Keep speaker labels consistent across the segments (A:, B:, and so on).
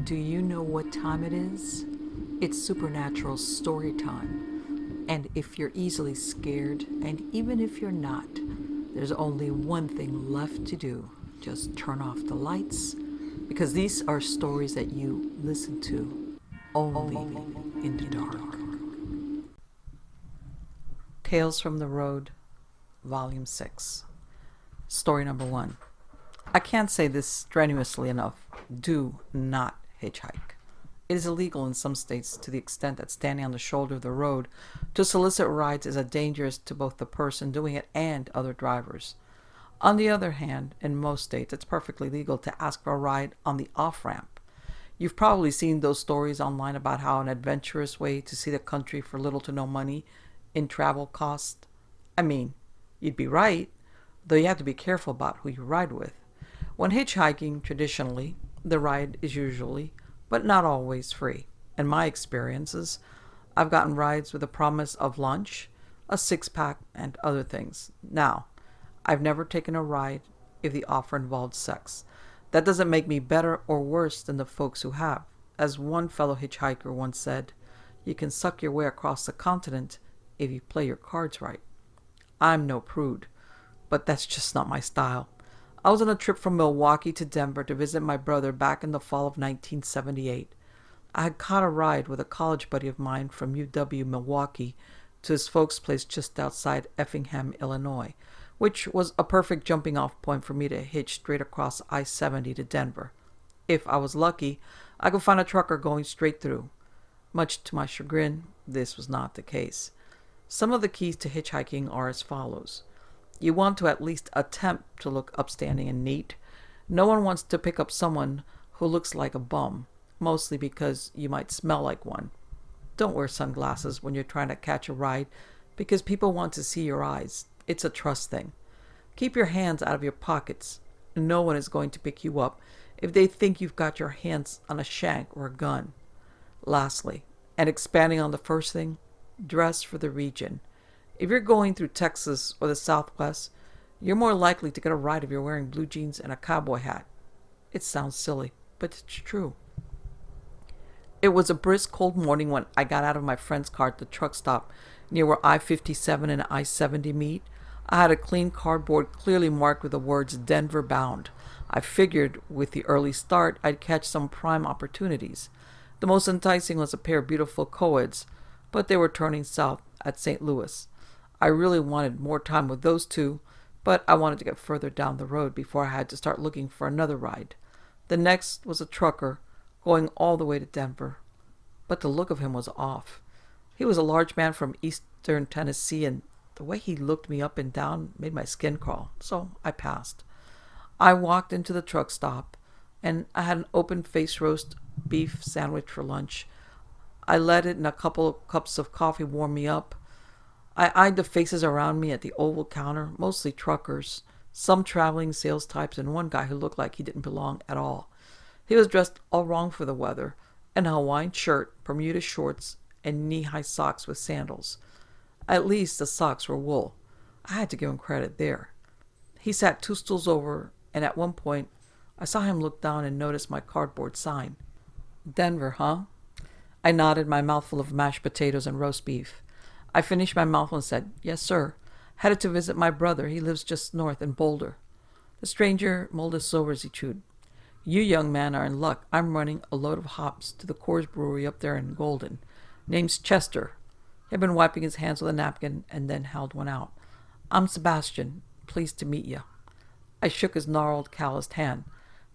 A: Do you know what time it is? It's supernatural story time. And if you're easily scared, and even if you're not, there's only one thing left to do. Just turn off the lights, because these are stories that you listen to only in the dark. Tales from the Road, Volume 6. Story number 1. I can't say this strenuously enough. Do not hitchhike. It is illegal in some states to the extent that standing on the shoulder of the road to solicit rides is a dangerous to both the person doing it and other drivers. On the other hand, in most states, it's perfectly legal to ask for a ride on the off-ramp. You've probably seen those stories online about how an adventurous way to see the country for little to no money in travel cost. I mean, you'd be right, though you have to be careful about who you ride with. When hitchhiking, traditionally, the ride is usually, but not always, free. In my experiences, I've gotten rides with the promise of lunch, a six-pack, and other things. Now, I've never taken a ride if the offer involved sex. That doesn't make me better or worse than the folks who have. As one fellow hitchhiker once said, you can suck your way across the continent if you play your cards right. I'm no prude, but that's just not my style. I was on a trip from Milwaukee to Denver to visit my brother back in the fall of 1978. I had caught a ride with a college buddy of mine from UW Milwaukee to his folks' place just outside Effingham, Illinois, which was a perfect jumping off point for me to hitch straight across I-70 to Denver. If I was lucky, I could find a trucker going straight through. Much to my chagrin, this was not the case. Some of the keys to hitchhiking are as follows. You want to at least attempt to look upstanding and neat. No one wants to pick up someone who looks like a bum, mostly because you might smell like one. Don't wear sunglasses when you're trying to catch a ride because people want to see your eyes. It's a trust thing. Keep your hands out of your pockets. No one is going to pick you up if they think you've got your hands on a shank or a gun. Lastly, and expanding on the first thing, dress for the region. If you're going through Texas or the Southwest, you're more likely to get a ride if you're wearing blue jeans and a cowboy hat. It sounds silly, but it's true. It was a brisk, cold morning when I got out of my friend's car at the truck stop near where I-57 and I-70 meet. I had a clean cardboard clearly marked with the words Denver bound. I figured with the early start I'd catch some prime opportunities. The most enticing was a pair of beautiful co-eds, but they were turning south at St. Louis. I really wanted more time with those two, but I wanted to get further down the road before I had to start looking for another ride. The next was a trucker going all the way to Denver, but the look of him was off. He was a large man from eastern Tennessee, and the way he looked me up and down made my skin crawl, so I passed. I walked into the truck stop, and I had an open-faced roast beef sandwich for lunch. I let it and a couple of cups of coffee warm me up. I eyed the faces around me at the oval counter, mostly truckers, some traveling sales types, and one guy who looked like he didn't belong at all. He was dressed all wrong for the weather, in a Hawaiian shirt, Bermuda shorts, and knee-high socks with sandals. At least the socks were wool. I had to give him credit there. He sat two stools over, and at one point, I saw him look down and notice my cardboard sign. Denver, huh? I nodded, my mouth full of mashed potatoes and roast beef. I finished my mouthful and said, yes, sir. Headed to visit my brother. He lives just north in Boulder. The stranger mulled his over as he chewed. You young man are in luck. I'm running a load of hops to the Coors Brewery up there in Golden. Name's Chester. He had been wiping his hands with a napkin and then held one out. I'm Sebastian. Pleased to meet you. I shook his gnarled, calloused hand.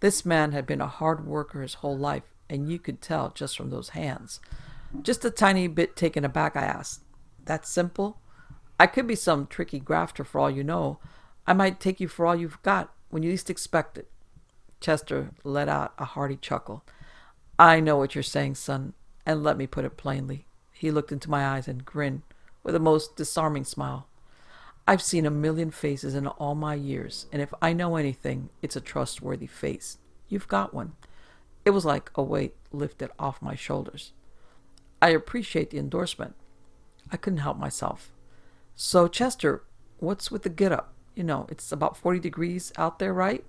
A: This man had been a hard worker his whole life, and you could tell just from those hands. Just a tiny bit taken aback, I asked, that simple? I could be some tricky grafter for all you know. I might take you for all you've got when you least expect it. Chester let out a hearty chuckle. I know what you're saying, son, and let me put it plainly. He looked into my eyes and grinned with a most disarming smile. I've seen a million faces in all my years, and if I know anything, it's a trustworthy face. You've got one. It was like a weight lifted off my shoulders. I appreciate the endorsement. I couldn't help myself. So, Chester, what's with the get-up? You know, it's about 40 degrees out there, right?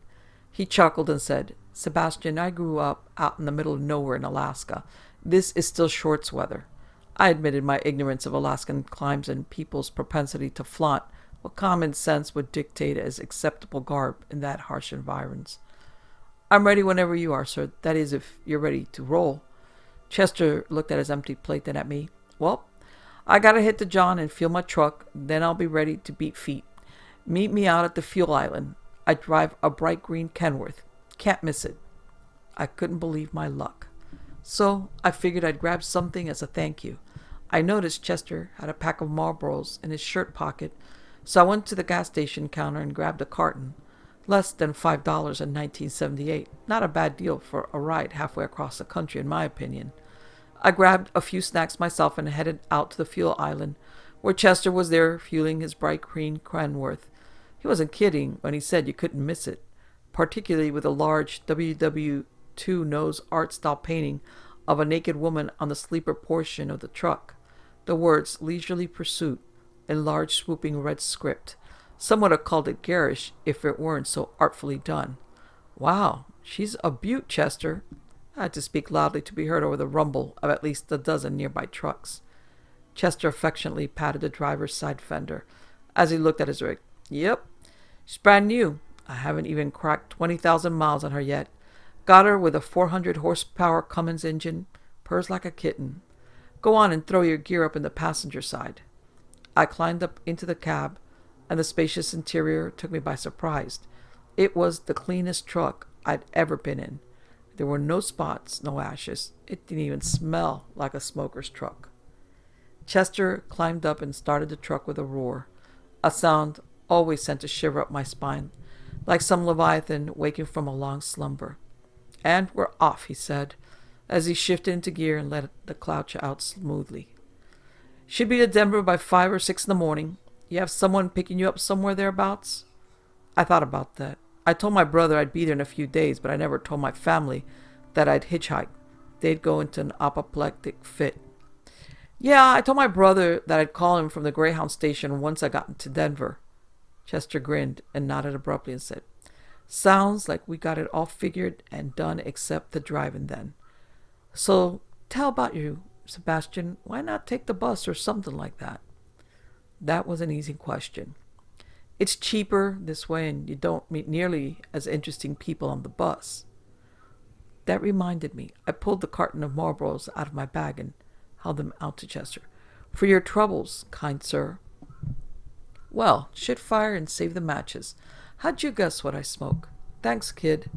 A: He chuckled and said, Sebastian, I grew up out in the middle of nowhere in Alaska. This is still shorts weather. I admitted my ignorance of Alaskan climes and people's propensity to flaunt what common sense would dictate as acceptable garb in that harsh environs. I'm ready whenever you are, sir. That is, if you're ready to roll. Chester looked at his empty plate, then at me. Well, I gotta hit the John and fuel my truck, then I'll be ready to beat feet. Meet me out at the fuel island. I drive a bright green Kenworth. Can't miss it. I couldn't believe my luck. So I figured I'd grab something as a thank you. I noticed Chester had a pack of Marlboros in his shirt pocket, so I went to the gas station counter and grabbed a carton. Less than $5 in 1978. Not a bad deal for a ride halfway across the country, in my opinion. I grabbed a few snacks myself and headed out to the fuel island, where Chester was there fueling his bright green Cranworth. He wasn't kidding when he said you couldn't miss it, particularly with a large WW2 nose art-style painting of a naked woman on the sleeper portion of the truck. The words "Leisurely Pursuit" in large swooping red script. Some would have called it garish if it weren't so artfully done. Wow, she's a beaut, Chester. I had to speak loudly to be heard over the rumble of at least a dozen nearby trucks. Chester affectionately patted the driver's side fender as he looked at his rig. Yep, she's brand new. I haven't even cracked 20,000 miles on her yet. Got her with a 400 horsepower Cummins engine. Purrs like a kitten. Go on and throw your gear up in the passenger side. I climbed up into the cab, and the spacious interior took me by surprise. It was the cleanest truck I'd ever been in. There were no spots, no ashes. It didn't even smell like a smoker's truck. Chester climbed up and started the truck with a roar. A sound always sent a shiver up my spine, like some leviathan waking from a long slumber. And we're off, he said, as he shifted into gear and let the clouch out smoothly. Should be to Denver by 5 or 6 in the morning. You have someone picking you up somewhere thereabouts? I thought about that. I told my brother I'd be there in a few days, but I never told my family that I'd hitchhike. They'd go into an apoplectic fit. Yeah, I told my brother that I'd call him from the Greyhound station once I got into Denver. Chester grinned and nodded abruptly and said, Sounds like we got it all figured and done except the driving then. So tell about you, Sebastian. Why not take the bus or something like that? That was an easy question. It's cheaper this way and you don't meet nearly as interesting people on the bus. That reminded me. I pulled the carton of Marlboros out of my bag and held them out to Chester. For your troubles, kind sir. Well, shit fire and save the matches. How'd you guess what I smoke? Thanks, kid.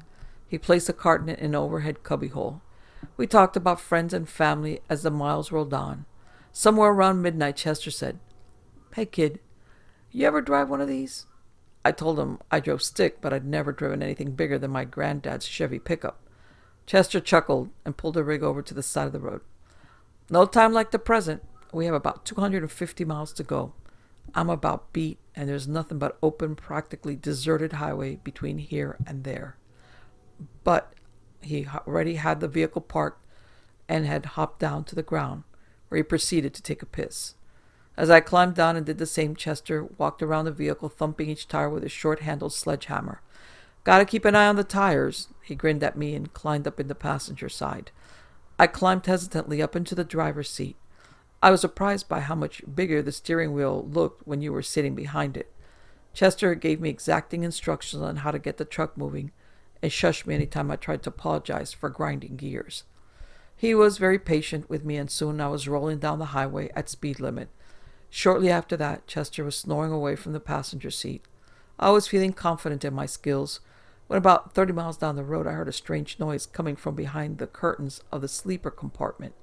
A: He placed the carton in an overhead cubbyhole. We talked about friends and family as the miles rolled on. Somewhere around midnight, Chester said, Hey, kid, you ever drive one of these? I told him I drove stick, but I'd never driven anything bigger than my granddad's Chevy pickup. Chester chuckled and pulled the rig over to the side of the road. No time like the present. We have about 250 miles to go. I'm about beat, and there's nothing but open, practically deserted highway between here and there. But he already had the vehicle parked and had hopped down to the ground, where he proceeded to take a piss. As I climbed down and did the same, Chester walked around the vehicle, thumping each tire with a short-handled sledgehammer. Gotta keep an eye on the tires. He grinned at me and climbed up in the passenger side. I climbed hesitantly up into the driver's seat. I was surprised by how much bigger the steering wheel looked when you were sitting behind it. Chester gave me exacting instructions on how to get the truck moving and shushed me any time I tried to apologize for grinding gears. He was very patient with me, and soon I was rolling down the highway at speed limit. Shortly after that, Chester was snoring away from the passenger seat. I was feeling confident in my skills. When about 30 miles down the road, I heard a strange noise coming from behind the curtains of the sleeper compartment.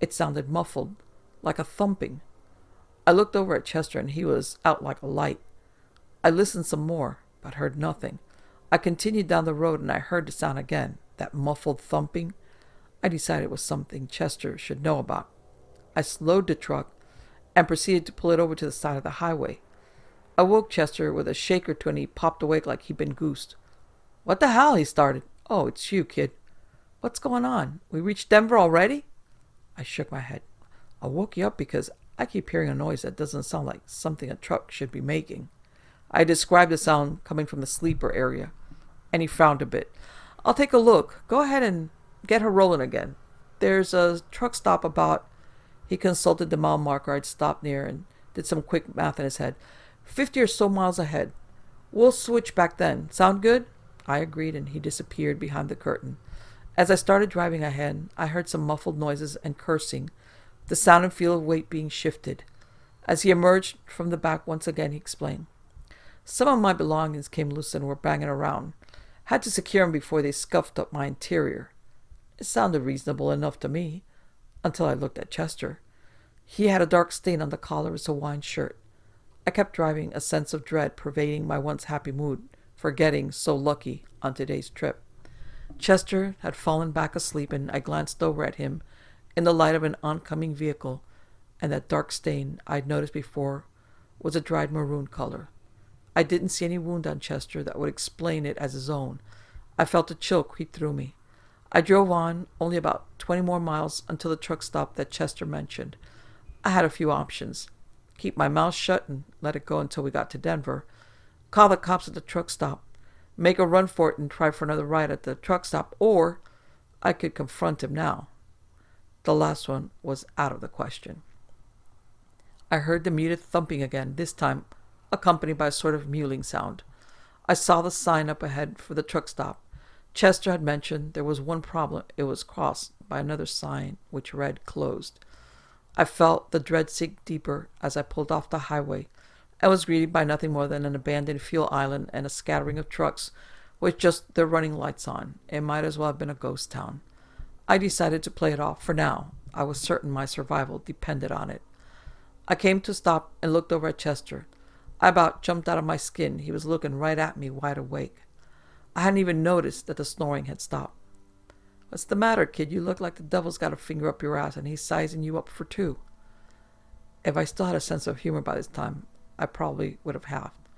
A: It sounded muffled, like a thumping. I looked over at Chester, and he was out like a light. I listened some more, but heard nothing. I continued down the road, and I heard the sound again, that muffled thumping. I decided it was something Chester should know about. I slowed the truck and proceeded to pull it over to the side of the highway. I woke Chester with a shake or two, and he popped awake like he'd been goosed. What the hell? He started. Oh, it's you, kid. What's going on? We reached Denver already? I shook my head. I woke you up because I keep hearing a noise that doesn't sound like something a truck should be making. I described the sound coming from the sleeper area, and he frowned a bit. I'll take a look. Go ahead and get her rolling again. There's a truck stop about. He consulted the mile marker I'd stopped near and did some quick math in his head. 50 or so miles ahead. We'll switch back then. Sound good? I agreed, and he disappeared behind the curtain. As I started driving ahead, I heard some muffled noises and cursing, the sound and feel of weight being shifted. As he emerged from the back once again, he explained. Some of my belongings came loose and were banging around. Had to secure them before they scuffed up my interior. It sounded reasonable enough to me, until I looked at Chester. He had a dark stain on the collar of his Hawaiian shirt. I kept driving, a sense of dread pervading my once happy mood for getting so lucky on today's trip. Chester had fallen back asleep, and I glanced over at him in the light of an oncoming vehicle, and that dark stain I'd noticed before was a dried maroon color. I didn't see any wound on Chester that would explain it as his own. I felt a chill creep through me. I drove on only about 20 more miles until the truck stop that Chester mentioned. I had a few options. Keep my mouth shut and let it go until we got to Denver. Call the cops at the truck stop. Make a run for it and try for another ride at the truck stop. Or I could confront him now. The last one was out of the question. I heard the muted thumping again, this time accompanied by a sort of mewling sound. I saw the sign up ahead for the truck stop. Chester had mentioned there was one problem. It was crossed by another sign which read closed. I felt the dread sink deeper as I pulled off the highway and was greeted by nothing more than an abandoned fuel island and a scattering of trucks with just their running lights on. It might as well have been a ghost town. I decided to play it off for now. I was certain my survival depended on it. I came to a stop and looked over at Chester. I about jumped out of my skin. He was looking right at me, wide awake. I hadn't even noticed that the snoring had stopped. What's the matter, kid? You look like the devil's got a finger up your ass and he's sizing you up for two. If I still had a sense of humor by this time, I probably would have halved.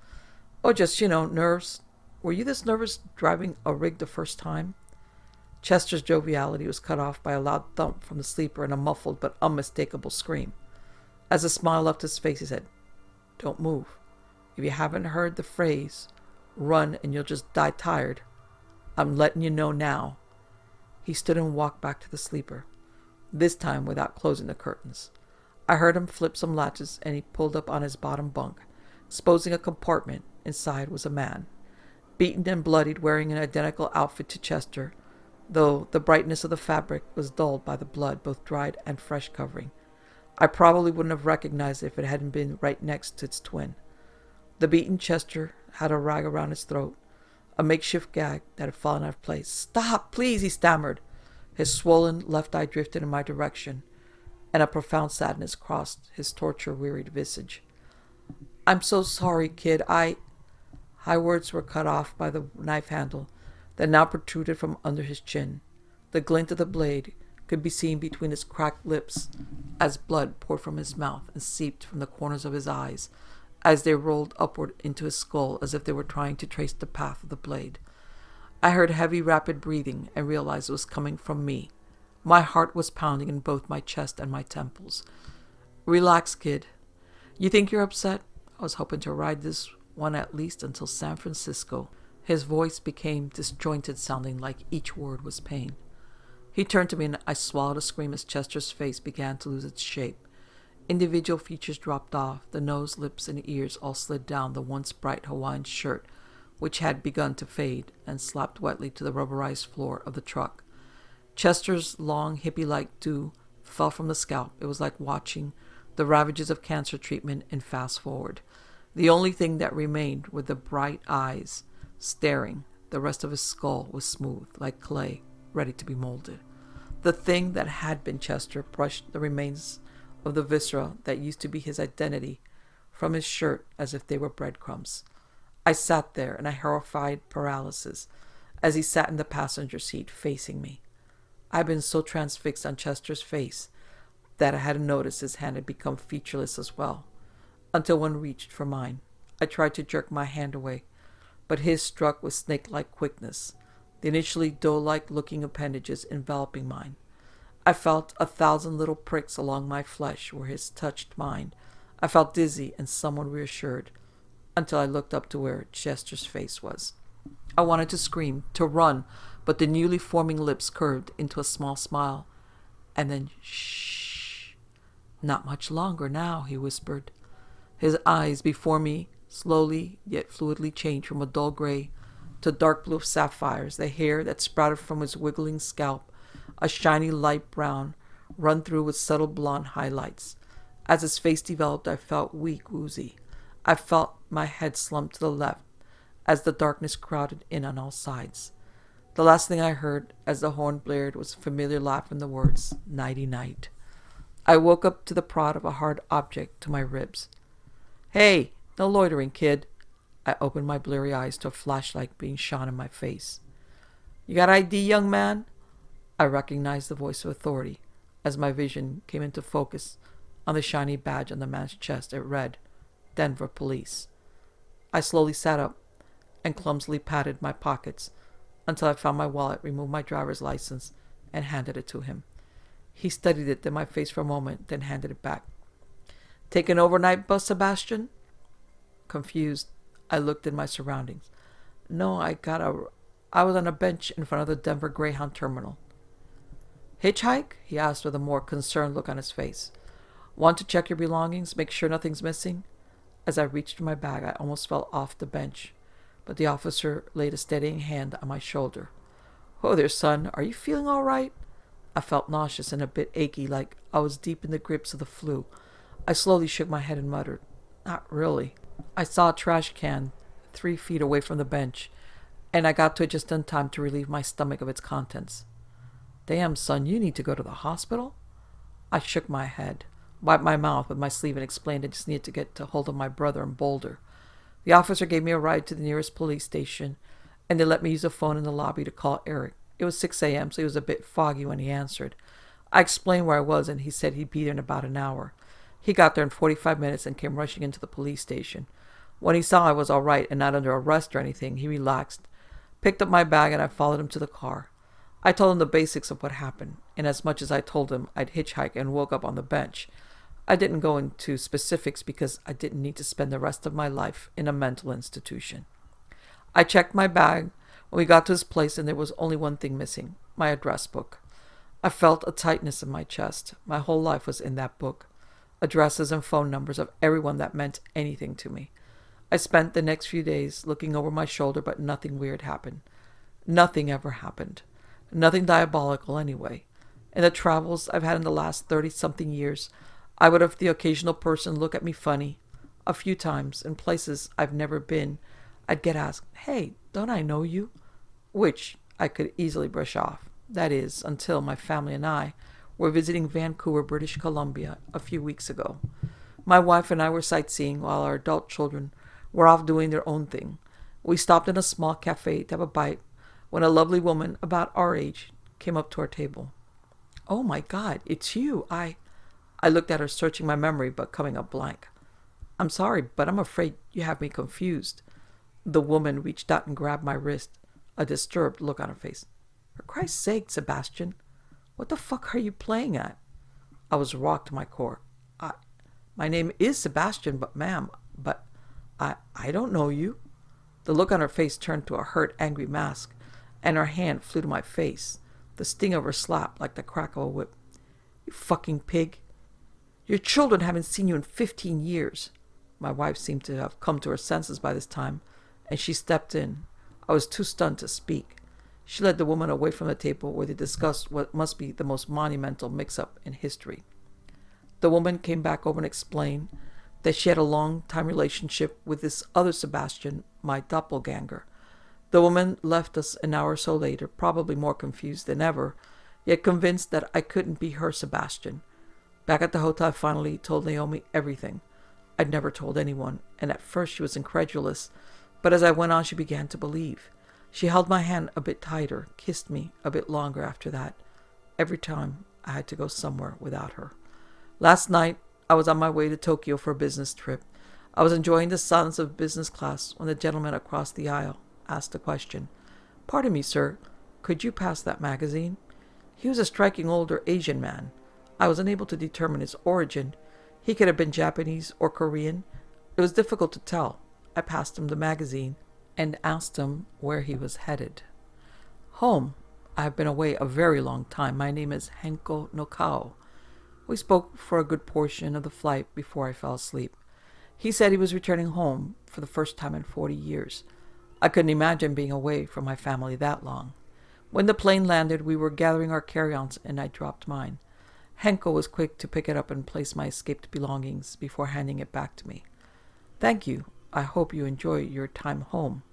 A: Oh, just, nerves. Were you this nervous driving a rig the first time? Chester's joviality was cut off by a loud thump from the sleeper and a muffled but unmistakable scream. As a smile left his face, he said, Don't move. If you haven't heard the phrase, run and you'll just die tired, I'm letting you know now. He stood and walked back to the sleeper, this time without closing the curtains. I heard him flip some latches, and he pulled up on his bottom bunk, exposing a compartment. Inside was a man, beaten and bloodied, wearing an identical outfit to Chester, though the brightness of the fabric was dulled by the blood, both dried and fresh covering. I probably wouldn't have recognized it if it hadn't been right next to its twin. The beaten Chester had a rag around his throat, a makeshift gag that had fallen out of place. Stop, please, he stammered. His swollen left eye drifted in my direction, and a profound sadness crossed his torture-wearied visage. I'm so sorry, kid. High words were cut off by the knife handle that now protruded from under his chin. The glint of the blade could be seen between his cracked lips as blood poured from his mouth and seeped from the corners of his eyes as they rolled upward into his skull as if they were trying to trace the path of the blade. I heard heavy, rapid breathing and realized it was coming from me. My heart was pounding in both my chest and my temples. Relax, kid. You think you're upset? I was hoping to ride this one at least until San Francisco. His voice became disjointed, sounding like each word was pain. He turned to me and I swallowed a scream as Chester's face began to lose its shape. Individual features dropped off, the nose, lips, and ears all slid down the once bright Hawaiian shirt, which had begun to fade, and slapped wetly to the rubberized floor of the truck. Chester's long, hippie-like do fell from the scalp. It was like watching the ravages of cancer treatment in fast forward. The only thing that remained were the bright eyes, staring. The rest of his skull was smooth, like clay, ready to be molded. The thing that had been Chester brushed the remains of the viscera that used to be his identity from his shirt as if they were breadcrumbs. I sat there in a horrified paralysis as he sat in the passenger seat facing me. I had been so transfixed on Chester's face that I hadn't noticed his hand had become featureless as well, until one reached for mine. I tried to jerk my hand away, but his struck with snake-like quickness, the initially dough-like looking appendages enveloping mine. I felt 1,000 little pricks along my flesh where his touched mine. I felt dizzy and somewhat reassured, until I looked up to where Chester's face was. I wanted to scream, to run, but the newly forming lips curved into a small smile. And then, shh. Not much longer now, he whispered. His eyes before me slowly yet fluidly changed from a dull gray to dark blue of sapphires, the hair that sprouted from his wiggling scalp, a shiny light brown, run through with subtle blonde highlights. As his face developed, I felt weak, woozy. I felt my head slump to the left as the darkness crowded in on all sides. The last thing I heard as the horn blared was a familiar laugh and the words, "Nighty-night." I woke up to the prod of a hard object to my ribs. "Hey, no loitering, kid." I opened my bleary eyes to a flashlight being shone in my face. "You got ID, young man?" I recognized the voice of authority as my vision came into focus on the shiny badge on the man's chest. It read, "Denver Police." I slowly sat up and clumsily patted my pockets until I found my wallet, removed my driver's license, and handed it to him. He studied it in my face for a moment, then handed it back. "Take an overnight bus, Sebastian?" Confused, I looked at my surroundings. "No, I was on a bench in front of the Denver Greyhound terminal." "Hitchhike?" he asked with a more concerned look on his face. "Want to check your belongings, make sure nothing's missing?" As I reached for my bag, I almost fell off the bench, but the officer laid a steadying hand on my shoulder. "Whoa there, son. Are you feeling all right?" I felt nauseous and a bit achy, like I was deep in the grips of the flu. I slowly shook my head and muttered, "Not really." I saw a trash can 3 feet away from the bench, and I got to it just in time to relieve my stomach of its contents. "Damn, son, you need to go to the hospital?" I shook my head, wiped my mouth with my sleeve, and explained I just needed to get a hold of my brother in Boulder. The officer gave me a ride to the nearest police station, and they let me use a phone in the lobby to call Eric. It was 6 a.m., so he was a bit foggy when he answered. I explained where I was, and he said he'd be there in about an hour. He got there in 45 minutes and came rushing into the police station. When he saw I was all right and not under arrest or anything, he relaxed, picked up my bag, and I followed him to the car. I told him the basics of what happened, and as much as I told him I'd hitchhiked and woke up on the bench, I didn't go into specifics because I didn't need to spend the rest of my life in a mental institution. I checked my bag when we got to his place, and there was only one thing missing, my address book. I felt a tightness in my chest. My whole life was in that book. Addresses and phone numbers of everyone that meant anything to me. I spent the next few days looking over my shoulder, but nothing weird happened. Nothing ever happened. Nothing diabolical, anyway. In the travels I've had in the last 30-something years, I would have the occasional person look at me funny. A few times, in places I've never been, I'd get asked, "Hey, don't I know you?" Which I could easily brush off. That is, until my family and I were visiting Vancouver, British Columbia, a few weeks ago. My wife and I were sightseeing while our adult children were off doing their own thing. We stopped in a small cafe to have a bite when a lovely woman about our age came up to our table. "Oh my God, it's you. I looked at her, searching my memory, but coming up blank. "I'm sorry, but I'm afraid you have me confused." The woman reached out and grabbed my wrist, a disturbed look on her face. "For Christ's sake, Sebastian, what the fuck are you playing at?" I was rocked to my core. My name is Sebastian, but ma'am, I don't know you." The look on her face turned to a hurt, angry mask, and her hand flew to my face, the sting of her slap like the crack of a whip. "You fucking pig. Your children haven't seen you in 15 years. My wife seemed to have come to her senses by this time, and she stepped in. I was too stunned to speak. She led the woman away from the table where they discussed what must be the most monumental mix-up in history. The woman came back over and explained that she had a long-time relationship with this other Sebastian, my doppelganger. The woman left us an hour or so later, probably more confused than ever, yet convinced that I couldn't be her Sebastian. Back at the hotel, I finally told Naomi everything. I'd never told anyone, and at first she was incredulous, but as I went on, she began to believe. She held my hand a bit tighter, kissed me a bit longer after that, every time I had to go somewhere without her. Last night, I was on my way to Tokyo for a business trip. I was enjoying the silence of business class when the gentleman across the aisle asked a question. "Pardon me, sir, could you pass that magazine?" He was a striking older Asian man. I was unable to determine his origin. He could have been Japanese or Korean. It was difficult to tell. I passed him the magazine and asked him where he was headed. "Home," I have been away a very long time. My name is Henko Nokao. We spoke for a good portion of the flight before I fell asleep. He said he was returning home for the first time in 40 years. I couldn't imagine being away from my family that long. When the plane landed, we were gathering our carry-ons and I dropped mine. Henko was quick to pick it up and place my escaped belongings before handing it back to me. Thank you. I hope you enjoy your time home.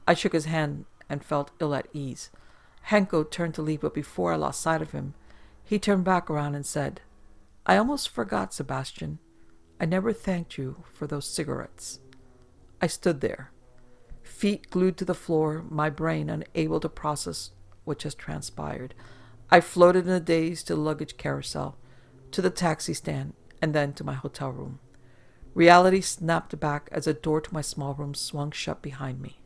A: I shook his hand and felt ill at ease. Henko turned to leave, but before I lost sight of him, he turned back around and said, I almost forgot, Sebastian. I never thanked you for those cigarettes. I stood there, feet glued to the floor, my brain unable to process what just transpired. I floated in a daze to the luggage carousel, to the taxi stand, and then to my hotel room. Reality snapped back as a door to my small room swung shut behind me.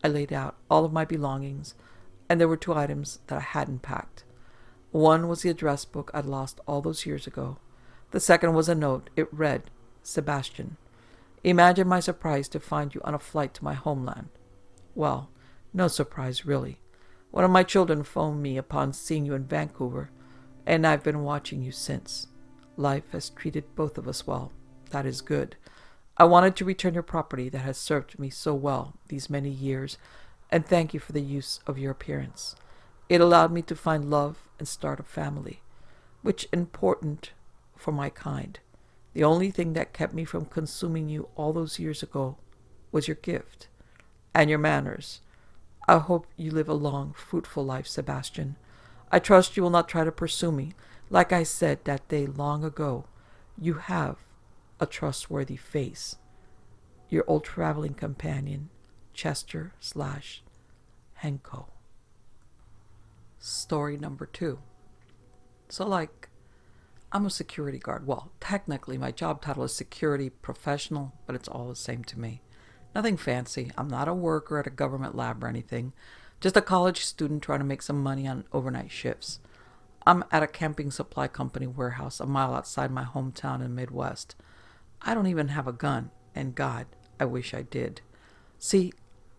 A: I laid out all of my belongings, and there were 2 items that I hadn't packed. One was the address book I'd lost all those years ago. The second was a note. It read, Sebastian, imagine my surprise to find you on a flight to my homeland. Well, no surprise really. One of my children phoned me upon seeing you in Vancouver, and I've been watching you since. Life has treated both of us well. That is good. I wanted to return your property that has served me so well these many years, and thank you for the use of your appearance. It allowed me to find love and start a family, which is important for my kind. The only thing that kept me from consuming you all those years ago was your gift and your manners. I hope you live a long, fruitful life, Sebastian. I trust you will not try to pursue me. Like I said that day long ago, you have a trustworthy face. Your old traveling companion, Chester/Henko. Story number 2. So, I'm a security guard. Well, technically my job title is security professional, but it's all the same to me. Nothing fancy. I'm not a worker at a government lab or anything. Just a college student trying to make some money on overnight shifts. I'm at a camping supply company warehouse a mile outside my hometown in the Midwest. I don't even have a gun, and God, I wish I did. See,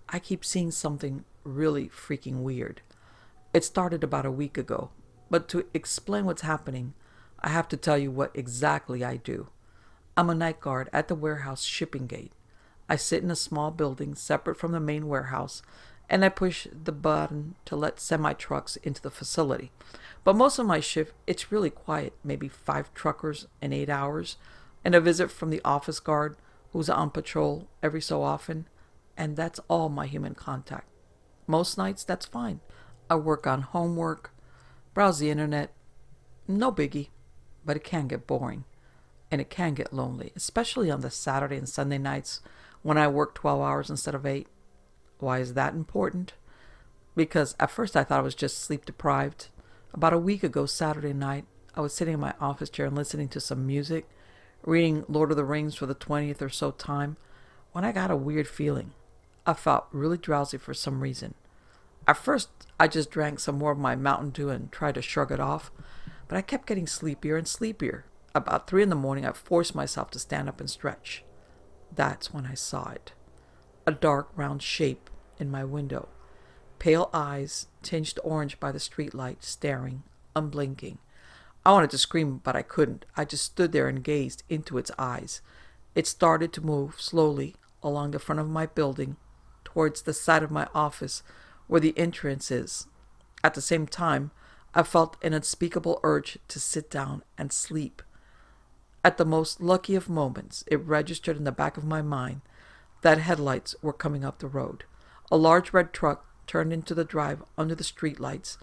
A: I keep seeing something really freaking weird. It started about a week ago, but to explain what's happening, I have to tell you what exactly I do. I'm a night guard at the warehouse shipping gate. I sit in a small building separate from the main warehouse, and I push the button to let semi-trucks into the facility. But most of my shift, it's really quiet, maybe 5 truckers in 8 hours, and a visit from the office guard who's on patrol every so often, and that's all my human contact. Most nights, that's fine. I work on homework, browse the internet, no biggie, but it can get boring, and it can get lonely, especially on the Saturday and Sunday nights when I work 12 hours instead of 8. Why is that important? Because at first I thought I was just sleep deprived. About a week ago, Saturday night, I was sitting in my office chair and listening to some music, reading Lord of the Rings for the 20th or so time, when I got a weird feeling. I felt really drowsy for some reason. At first, I just drank some more of my Mountain Dew and tried to shrug it off, but I kept getting sleepier and sleepier. About 3 a.m, I forced myself to stand up and stretch. That's when I saw it. A dark, round shape in my window. Pale eyes, tinged orange by the streetlight, staring, unblinking. I wanted to scream, but I couldn't. I just stood there and gazed into its eyes. It started to move slowly along the front of my building, towards the side of my office where the entrance is. At the same time, I felt an unspeakable urge to sit down and sleep. At the most lucky of moments, it registered in the back of my mind that headlights were coming up the road. A large red truck turned into the drive under the streetlights,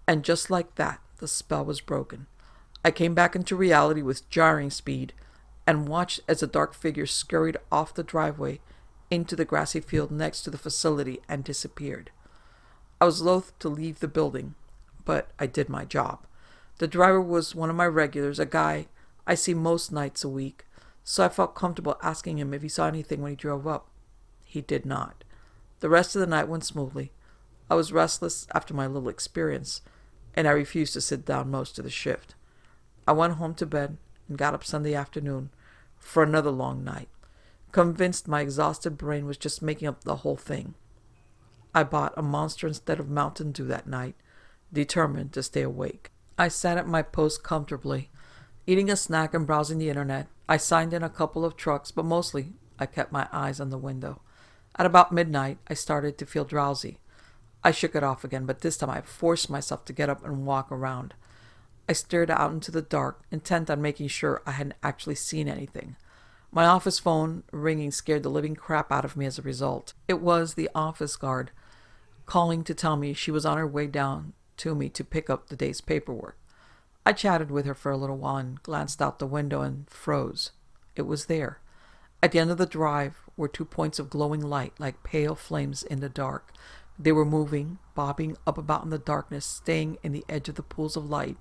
A: and just like that, the spell was broken. I came back into reality with jarring speed and watched as a dark figure scurried off the driveway into the grassy field next to the facility and disappeared. I was loath to leave the building, but I did my job. The driver was one of my regulars, a guy I see most nights a week, so I felt comfortable asking him if he saw anything when he drove up. He did not. The rest of the night went smoothly. I was restless after my little experience, and I refused to sit down most of the shift. I went home to bed and got up Sunday afternoon for another long night, convinced my exhausted brain was just making up the whole thing. I bought a Monster instead of Mountain Dew that night, determined to stay awake. I sat at my post comfortably, eating a snack and browsing the internet. I signed in a couple of trucks, but mostly I kept my eyes on the window. At about midnight, I started to feel drowsy. I shook it off again, but this time I forced myself to get up and walk around. I stared out into the dark, intent on making sure I hadn't actually seen anything. My office phone ringing scared the living crap out of me as a result. It was the office guard calling to tell me she was on her way down to me to pick up the day's paperwork. I chatted with her for a little while and glanced out the window and froze. It was there. At the end of the drive were 2 points of glowing light like pale flames in the dark. They were moving, bobbing up about in the darkness, staying in the edge of the pools of light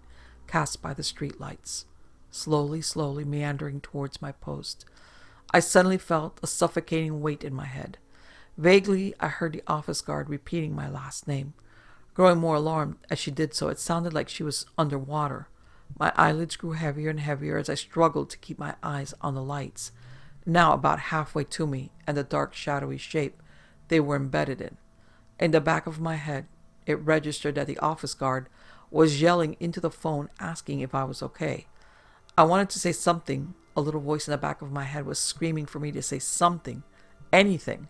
A: cast by the street lights, slowly meandering towards my post. I suddenly felt a suffocating weight in my head. Vaguely, I heard the office guard repeating my last name. Growing more alarmed as she did so, it sounded like she was underwater. My eyelids grew heavier and heavier as I struggled to keep my eyes on the lights, now about halfway to me, and the dark, shadowy shape they were embedded in. In the back of my head, it registered that the office guard was yelling into the phone, asking if I was okay. I wanted to say something. A little voice in the back of my head was screaming for me to say something, anything.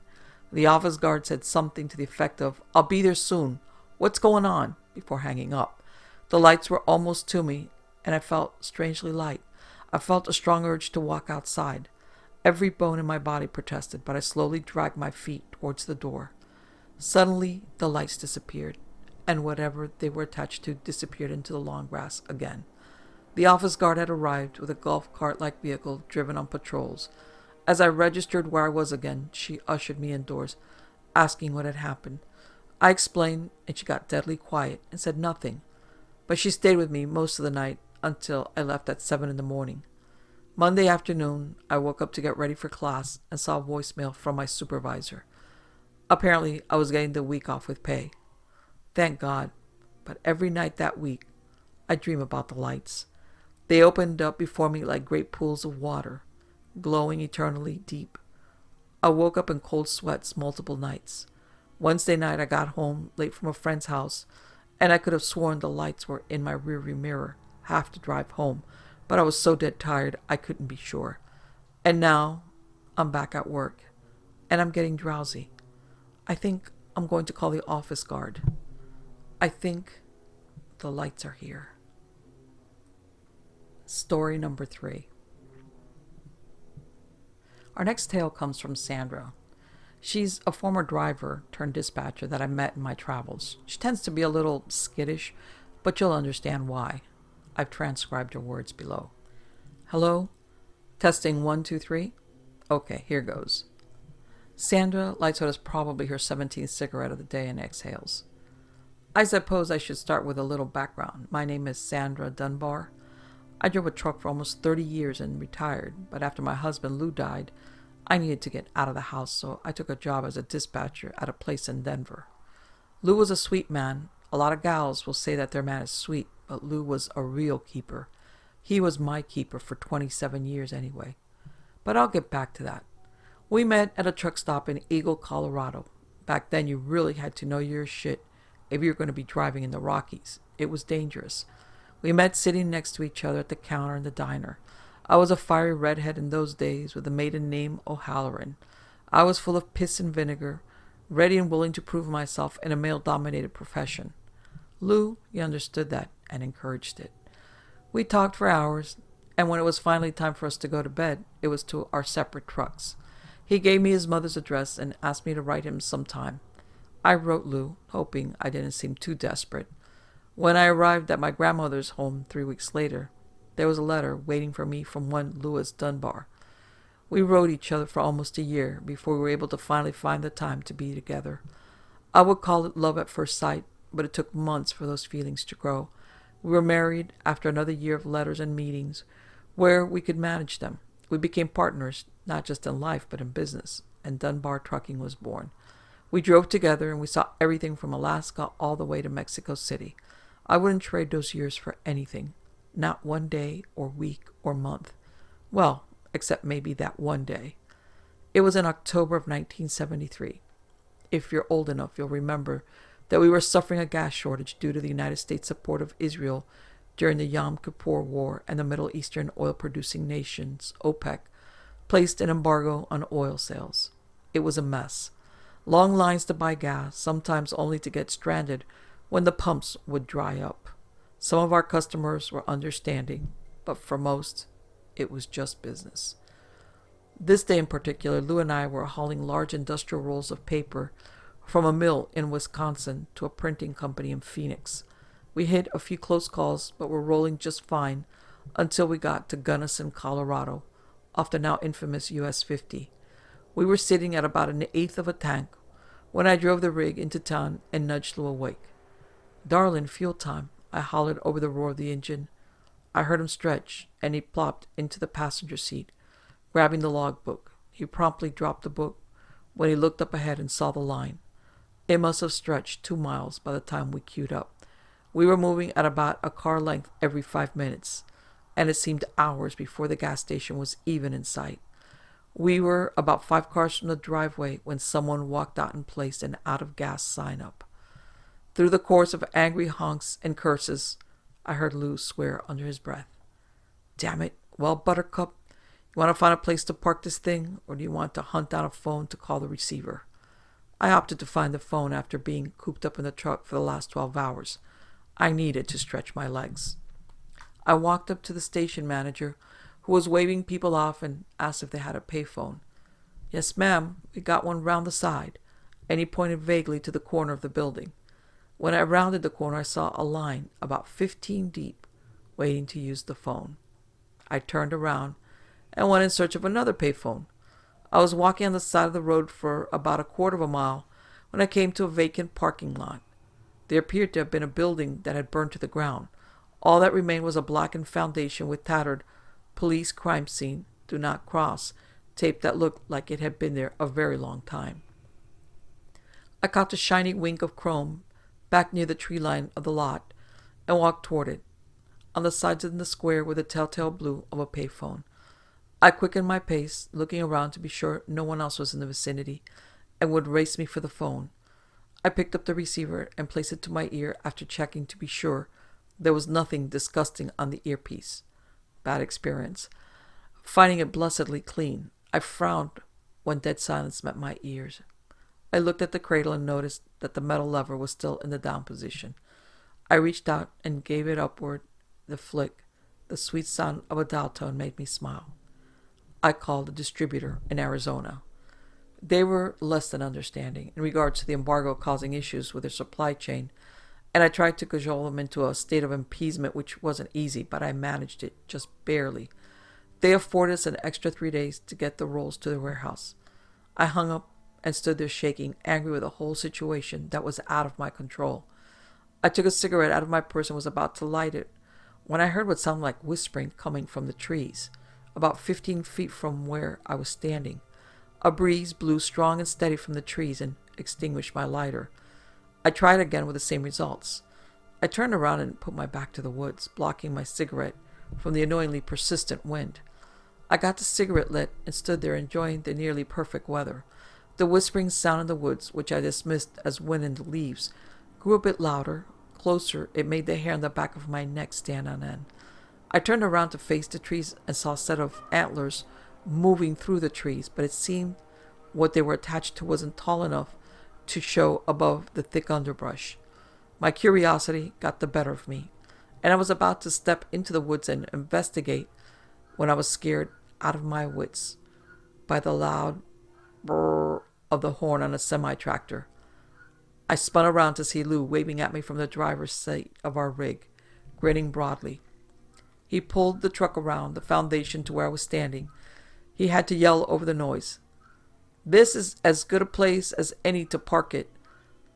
A: The office guard said something to the effect of, "I'll be there soon. What's going on?" before hanging up. The lights were almost to me, and I felt strangely light. I felt a strong urge to walk outside. Every bone in my body protested, but I slowly dragged my feet towards the door. Suddenly, the lights disappeared, and whatever they were attached to disappeared into the long grass again. The office guard had arrived with a golf cart-like vehicle driven on patrols. As I registered where I was again, she ushered me indoors, asking what had happened. I explained, and she got deadly quiet and said nothing. But she stayed with me most of the night until I left at 7 in the morning. Monday afternoon, I woke up to get ready for class and saw a voicemail from my supervisor. Apparently, I was getting the week off with pay. Thank God. But every night that week, I dream about the lights. They opened up before me like great pools of water, glowing eternally deep. I woke up in cold sweats multiple nights. Wednesday night, I got home late from a friend's house, and I could have sworn the lights were in my rearview mirror half the drive home, but I was so dead tired I couldn't be sure. And now, I'm back at work, and I'm getting drowsy. I think I'm going to call the office guard. I think the lights are here. Story number 3. Our next tale comes from Sandra. She's a former driver turned dispatcher that I met in my travels. She tends to be a little skittish, but you'll understand why. I've transcribed her words below. Hello? Testing 1, 2, 3? Okay, here goes. Sandra lights what is probably her 17th cigarette of the day and exhales. I suppose I should start with a little background. My name is Sandra Dunbar. I drove a truck for almost 30 years and retired, but after my husband Lou died, I needed to get out of the house, so I took a job as a dispatcher at a place in Denver. Lou was a sweet man. A lot of gals will say that their man is sweet, but Lou was a real keeper. He was my keeper for 27 years anyway. But I'll get back to that. We met at a truck stop in Eagle, Colorado. Back then, you really had to know your shit if you were going to be driving in the Rockies. It was dangerous. We met sitting next to each other at the counter in the diner. I was a fiery redhead in those days with a maiden name O'Halloran. I was full of piss and vinegar, ready and willing to prove myself in a male-dominated profession. Lou, he understood that and encouraged it. We talked for hours, and when it was finally time for us to go to bed, it was to our separate trucks. He gave me his mother's address and asked me to write him sometime. I wrote Lou, hoping I didn't seem too desperate. When I arrived at my grandmother's home 3 weeks later, there was a letter waiting for me from one Louis Dunbar. We wrote each other for almost a year before we were able to finally find the time to be together. I would call it love at first sight, but it took months for those feelings to grow. We were married after another year of letters and meetings where we could manage them. We became partners, not just in life, but in business, and Dunbar Trucking was born. We drove together and we saw everything from Alaska all the way to Mexico City. I wouldn't trade those years for anything. Not one day or week or month. Well, except maybe that one day. It was in October of 1973. If you're old enough, you'll remember that we were suffering a gas shortage due to the United States' support of Israel during the Yom Kippur War, and the Middle Eastern oil-producing nations, OPEC, placed an embargo on oil sales. It was a mess. Long lines to buy gas, sometimes only to get stranded when the pumps would dry up. Some of our customers were understanding, but for most, it was just business. This day in particular, Lou and I were hauling large industrial rolls of paper from a mill in Wisconsin to a printing company in Phoenix. We hit a few close calls, but were rolling just fine until we got to Gunnison, Colorado, off the now infamous US 50. We were sitting at about an eighth of a tank when I drove the rig into town and nudged Lou awake. "Darling, fuel time," I hollered over the roar of the engine. I heard him stretch, and he plopped into the passenger seat, grabbing the logbook. He promptly dropped the book when he looked up ahead and saw the line. It must have stretched 2 miles by the time we queued up. We were moving at about a car length every 5 minutes, and it seemed hours before the gas station was even in sight. We were about 5 cars from the driveway when someone walked out and placed an out-of-gas sign up. Through the chorus of angry honks and curses, I heard Lou swear under his breath. "Damn it. Well, Buttercup, you want to find a place to park this thing, or do you want to hunt down a phone to call the receiver?" I opted to find the phone after being cooped up in the truck for the last 12 hours. I needed to stretch my legs. I walked up to the station manager, who was waving people off, and asked if they had a payphone. "Yes, ma'am, we got one round the side," and he pointed vaguely to the corner of the building. When I rounded the corner, I saw a line about 15 deep, waiting to use the phone. I turned around and went in search of another payphone. I was walking on the side of the road for about a quarter of a mile when I came to a vacant parking lot. There appeared to have been a building that had burned to the ground. All that remained was a blackened foundation with tattered "Police Crime Scene, Do Not Cross" tape that looked like it had been there a very long time. I caught the shiny wink of chrome back near the tree line of the lot and walked toward it. On the sides of the square were the telltale blue of a payphone. I quickened my pace, looking around to be sure no one else was in the vicinity and would race me for the phone. I picked up the receiver and placed it to my ear after checking to be sure there was nothing disgusting on the earpiece. Bad experience. Finding it blessedly clean, I frowned when dead silence met my ears. I looked at the cradle and noticed that the metal lever was still in the down position. I reached out and gave it upward. The flick, the sweet sound of a dial tone made me smile. I called a distributor in Arizona. They were less than understanding in regards to the embargo causing issues with their supply chain, and I tried to cajole them into a state of appeasement, which wasn't easy, but I managed it, just barely. They afforded us an extra 3 days to get the rolls to the warehouse. I hung up and stood there shaking, angry with a whole situation that was out of my control. I took a cigarette out of my purse and was about to light it when I heard what sounded like whispering coming from the trees, about 15 feet from where I was standing. A breeze blew strong and steady from the trees and extinguished my lighter. I tried again with the same results. I turned around and put my back to the woods, blocking my cigarette from the annoyingly persistent wind. I got the cigarette lit and stood there enjoying the nearly perfect weather. The whispering sound in the woods, which I dismissed as wind in the leaves, grew a bit louder. Closer, it made the hair on the back of my neck stand on end. I turned around to face the trees and saw a set of antlers moving through the trees, but it seemed what they were attached to wasn't tall enough to show above the thick underbrush. My curiosity got the better of me, and I was about to step into the woods and investigate when I was scared out of my wits by the loud brrr of the horn on a semi-tractor. I spun around to see Lou waving at me from the driver's seat of our rig, grinning broadly. He pulled the truck around the foundation to where I was standing. He had to yell over the noise. "This is as good a place as any to park it.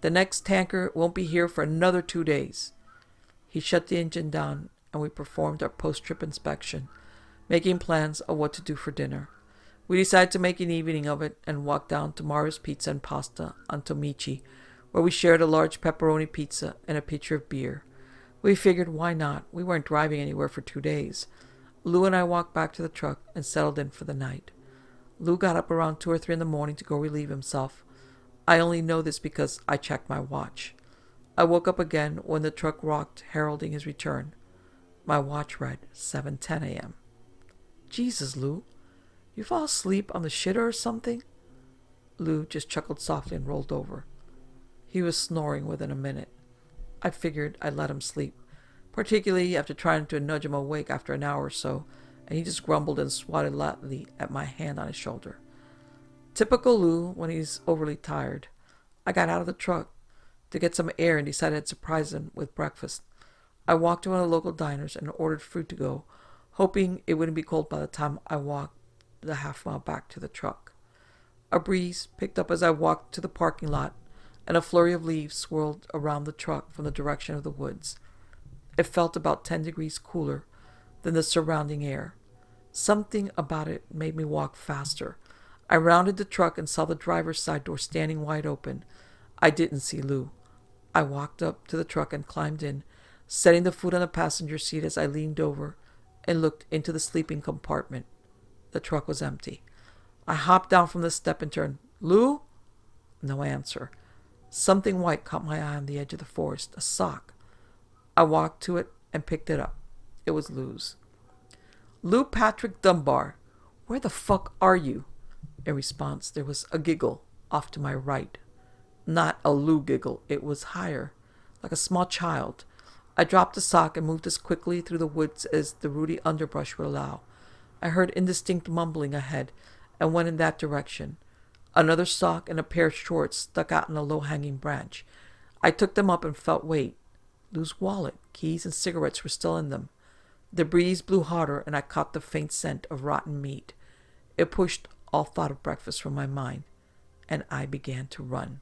A: The next tanker won't be here for another 2 days." He shut the engine down, and we performed our post-trip inspection, making plans of what to do for dinner. We decided to make an evening of it and walked down to Mario's Pizza and Pasta on Tomichi, where we shared a large pepperoni pizza and a pitcher of beer. We figured, why not? We weren't driving anywhere for 2 days. Lou and I walked back to the truck and settled in for the night. Lou got up around 2 or 3 in the morning to go relieve himself. I only know this because I checked my watch. I woke up again when the truck rocked, heralding his return. My watch read 7:10 a.m. Jesus, Lou, you fall asleep on the shitter or something? Lou just chuckled softly and rolled over. He was snoring within a minute. I figured I'd let him sleep, particularly after trying to nudge him awake after an hour or so, and he just grumbled and swatted lightly at my hand on his shoulder. Typical Lou when he's overly tired. I got out of the truck to get some air and decided I'd surprise him with breakfast. I walked to one of the local diners and ordered fruit to go, hoping it wouldn't be cold by the time I walked the half-mile back to the truck. A breeze picked up as I walked to the parking lot, and a flurry of leaves swirled around the truck from the direction of the woods. It felt about 10 degrees cooler than the surrounding air. Something about it made me walk faster. I rounded the truck and saw the driver's side door standing wide open. I didn't see Lou. I walked up to the truck and climbed in, setting the food on the passenger seat as I leaned over and looked into the sleeping compartment. The truck was empty. I hopped down from the step and turned. Lou? No answer. Something white caught my eye on the edge of the forest, a sock. I walked to it and picked it up. It was Lou's. Lou Patrick Dunbar, where the fuck are you? In response, there was a giggle off to my right. Not a Lou giggle, it was higher, like a small child. I dropped the sock and moved as quickly through the woods as the rooty underbrush would allow. I heard indistinct mumbling ahead and went in that direction. Another sock and a pair of shorts stuck out in a low-hanging branch. I took them up and felt weight. Lou's wallet, keys, and cigarettes were still in them. The breeze blew harder, and I caught the faint scent of rotten meat. It pushed all thought of breakfast from my mind, and I began to run.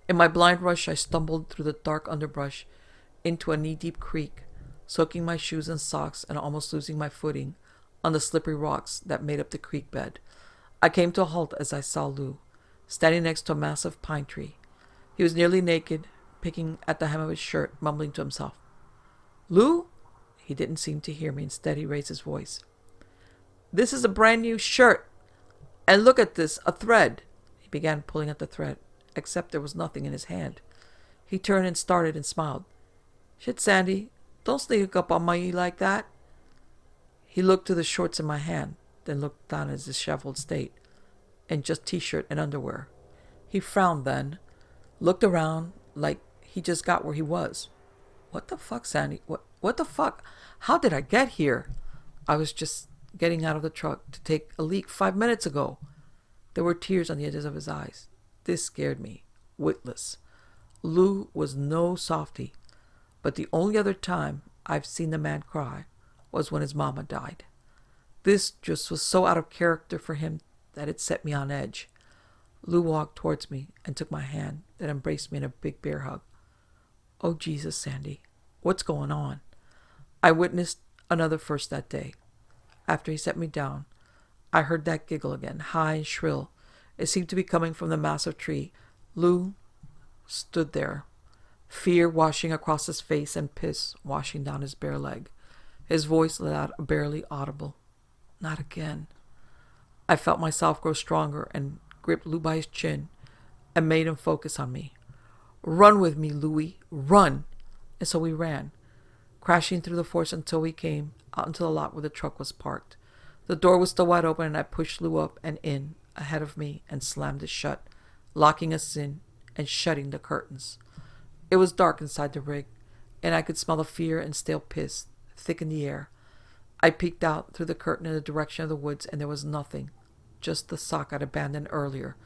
A: In my blind rush, I stumbled through the dark underbrush into a knee-deep creek, soaking my shoes and socks and almost losing my footing on the slippery rocks that made up the creek bed. I came to a halt as I saw Lou, standing next to a massive pine tree. He was nearly naked, picking at the hem of his shirt, mumbling to himself. Lou? He didn't seem to hear me. Instead, he raised his voice. This is a brand new shirt. And look at this, a thread. He began pulling at the thread, except there was nothing in his hand. He turned and started and smiled. Shit, Sandy, don't sneak up on me like that. He looked to the shorts in my hand, then looked down at his disheveled state, and just t-shirt and underwear. He frowned then, looked around like he just got where he was. What the fuck, Sandy? What the fuck? How did I get here? I was just getting out of the truck to take a leak 5 minutes ago. There were tears on the edges of his eyes. This scared me, witless. Lou was no softy, but the only other time I've seen the man cry was when his mama died. This just was so out of character for him that it set me on edge. Lou walked towards me and took my hand, then embraced me in a big bear hug. Oh, Jesus, Sandy, what's going on? I witnessed another first that day. After he set me down, I heard that giggle again, high and shrill. It seemed to be coming from the massive tree. Lou stood there, fear washing across his face and piss washing down his bare leg. His voice let out a barely audible, not again. I felt myself grow stronger and gripped Lou by his chin and made him focus on me. Run with me, Louie, run! And so we ran, crashing through the forest until we came out into the lot where the truck was parked. The door was still wide open, and I pushed Lou up and in ahead of me and slammed it shut, locking us in and shutting the curtains. It was dark inside the rig, and I could smell the fear and stale piss thick in the air. I peeked out through the curtain in the direction of the woods, and there was nothing, just the sock I'd abandoned earlier,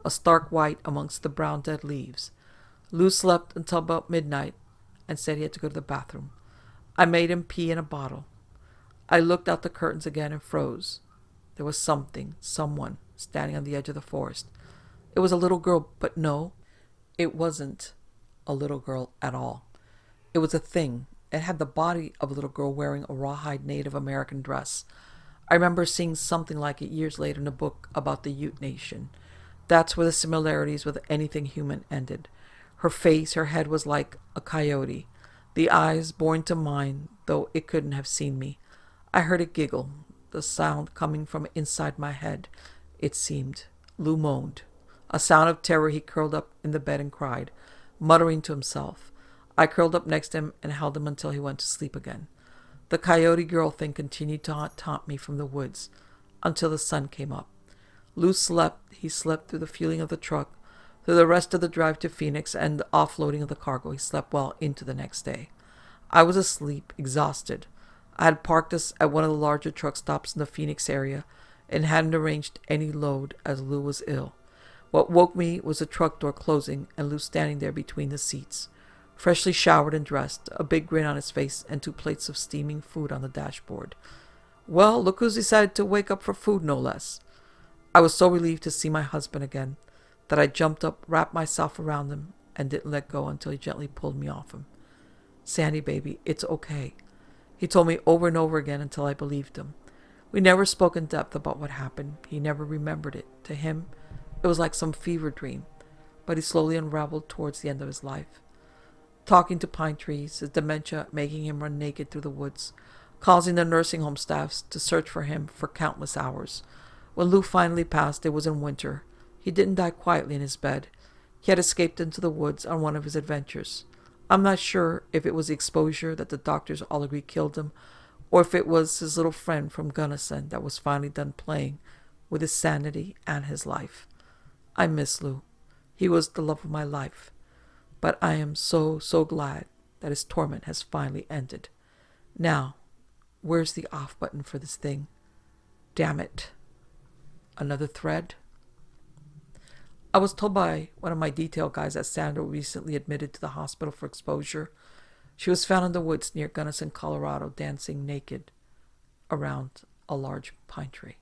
A: a stark white amongst the brown dead leaves. Lou slept until about midnight and said he had to go to the bathroom. I made him pee in a bottle. I looked out the curtains again and froze. There was someone, standing on the edge of the forest. It was a little girl, but no, it wasn't a little girl at all. It was a thing. It had the body of a little girl wearing a rawhide Native American dress. I remember seeing something like it years later in a book about the Ute Nation. That's where the similarities with anything human ended. Her face, her head was like a coyote. The eyes bore into mine, though it couldn't have seen me. I heard it giggle, the sound coming from inside my head, it seemed. Lou moaned. A sound of terror. He curled up in the bed and cried. muttering to himself. I curled up next to him and held him until he went to sleep again. The coyote girl thing continued to taunt me from the woods until the sun came up. Lou slept. He slept through the fueling of the truck, through the rest of the drive to Phoenix, and the offloading of the cargo. He slept well into the next day. I was asleep, exhausted. I had parked us at one of the larger truck stops in the Phoenix area and hadn't arranged any load as Lou was ill. What woke me was the truck door closing and Lou standing there between the seats, freshly showered and dressed, a big grin on his face, and 2 plates of steaming food on the dashboard. Well, look who's decided to wake up for food, no less. I was so relieved to see my husband again that I jumped up, wrapped myself around him, and didn't let go until he gently pulled me off him. Sandy, baby, it's okay. He told me over and over again until I believed him. We never spoke in depth about what happened. He never remembered it. To him, it was like some fever dream, but he slowly unraveled towards the end of his life. Talking to pine trees, his dementia making him run naked through the woods, causing the nursing home staffs to search for him for countless hours. When Lou finally passed, it was in winter. He didn't die quietly in his bed. He had escaped into the woods on one of his adventures. I'm not sure if it was the exposure that the doctors all agreed killed him, or if it was his little friend from Gunnison that was finally done playing with his sanity and his life. I miss Lou. He was the love of my life. But I am so glad that his torment has finally ended. Now, where's the off button for this thing? Damn it. Another thread? I was told by one of my detail guys that Sandra recently admitted to the hospital for exposure. She was found in the woods near Gunnison, Colorado, dancing naked around a large pine tree.